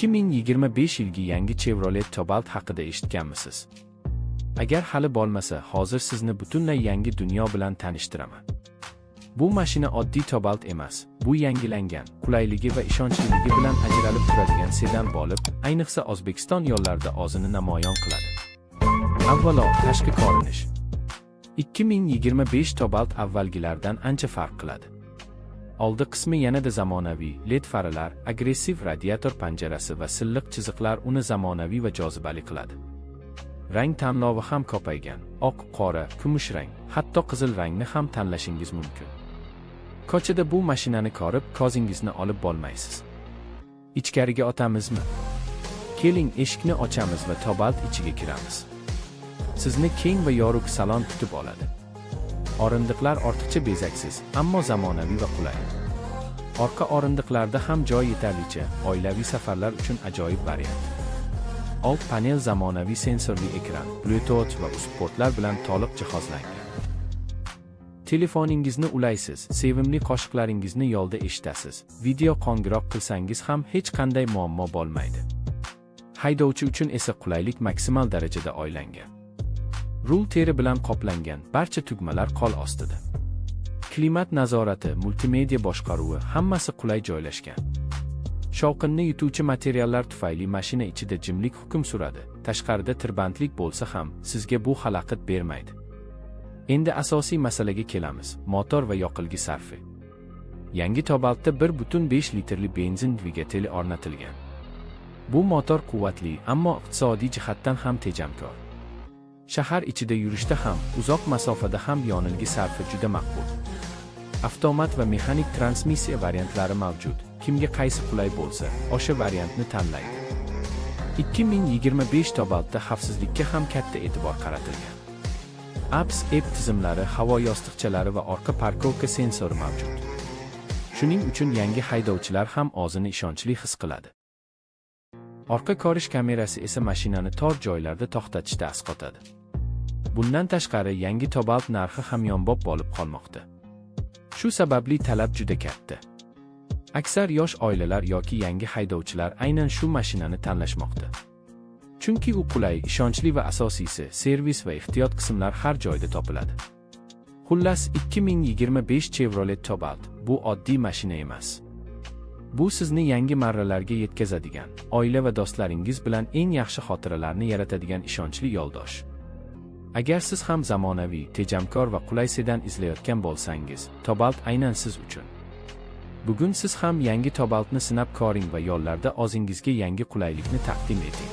2025 yilgi yangi Chevrolet Cobalt haqida eshitganmisiz? Agar hali bo'lmasa, hozir sizni butunlay yangi dunyo bilan tanishtiraman. Bu mashina oddiy Cobalt emas, bu yangilangan, qulayligi va ishonchliligi bilan ajralib turadigan sedan bo'lib, ayniqsa O'zbekiston yo'llarida o'zini namoyon qiladi. Avvalo, tashqi ko'rinish. 2025 Cobalt avvalgilardan ancha farq qiladi. Oldi qismi yanada zamonaviy, LED faralar, agressiv radiator panjarasi va silliq chiziqlar uni zamonaviy va jozibali qiladi. Rang tanlovi ham ko'paygan. Oq, qora, kumush rang, hatto qizil rangni ham tanlashingiz mumkin. Ko'chada bu mashinani ko'rib, ko'zingizni olib bo'lmaysiz. Ichkariga o'tamizmi? Keling, eshikni ochamiz va Cobalt ichiga kiramiz. Sizni keng va yorug' salon kutib oladi. O'rindiqlar ortiqcha bezaksiz, ammo zamonaviy va qulay. Orqa o'rindiqlarda ham joy yetarlicha, oilaviy safarlar uchun ajoyib variant. Old panel zamonaviy sensorli ekran, Bluetooth va USB-portlar bilan to'liq jihozlangan. Telefoningizni ulaysiz, sevimli qo'shiqlaringizni yo'lda eshitasiz. Video qo'ng'iroq qilsangiz ham hech qanday muammo bo'lmaydi. Haydovchi uchun esa qulaylik maksimal darajada o'ylangan. Rul teri bilan qoplangan, barcha tugmalar qo'l ostida. Klimat nazorati, multimedia boshqaruvi, hammasi qulay joylashgan. Shovqinni yutuvchi materiallar tufayli mashina ichida jimlik hukm suradi. Tashqarida tirbandlik bo'lsa ham, sizga bu xalaqit bermaydi. Endi asosiy masalaga kelamiz: motor va yoqilgi sarfi. Yangi Cobaltda 1.5 litrli benzin dvigateli o'rnatilgan. Bu motor quvvatli, ammo iqtisodiy jihatdan ham tejamkor. Shahar ichida yurishda ham, uzoq masofada ham yonilgi sarfi juda maqbul. Avtomat va mexanik transmissiya variantlari mavjud. Kimga qaysi qulay bo'lsa, o'sha variantni tanlaydi. 2025 Cobaltda xavfsizlikka ham katta e'tibor qaratilgan. ABS tizimlari, havo yostiqchalari va orqa parkovka sensori mavjud. Shuning uchun yangi haydovchilar ham o'zini ishonchli his qiladi. Orqa ko'rish kamerasi esa mashinani tor joylarda to'xtatishda asqotadi. Bundan tashqari, yangi Cobalt narxi hamyonbop bo'lib qolmoqda. Shu sababli talab juda katta. Aksar yosh oilalar yoki yangi haydovchilar aynan shu mashinani tanlashmoqda. Chunki u qulay, ishonchli va asosiysi, servis va ehtiyot qismlar har joyda topiladi. Xullas, 2025 Chevrolet Cobalt bu oddiy mashina emas. Bu sizni yangi marralarga yetkazadigan, oila va do'stlaringiz bilan eng yaxshi xotiralarni yaratadigan ishonchli yo'ldosh. Agar siz ham zamonaviy, tejamkor va qulay sedan izlayotgan bo'lsangiz, Cobalt aynan siz uchun. Bugun siz ham yangi Cobaltni sinab ko'ring va yo'llarda o'zingizga yangi qulaylikni taqdim eting.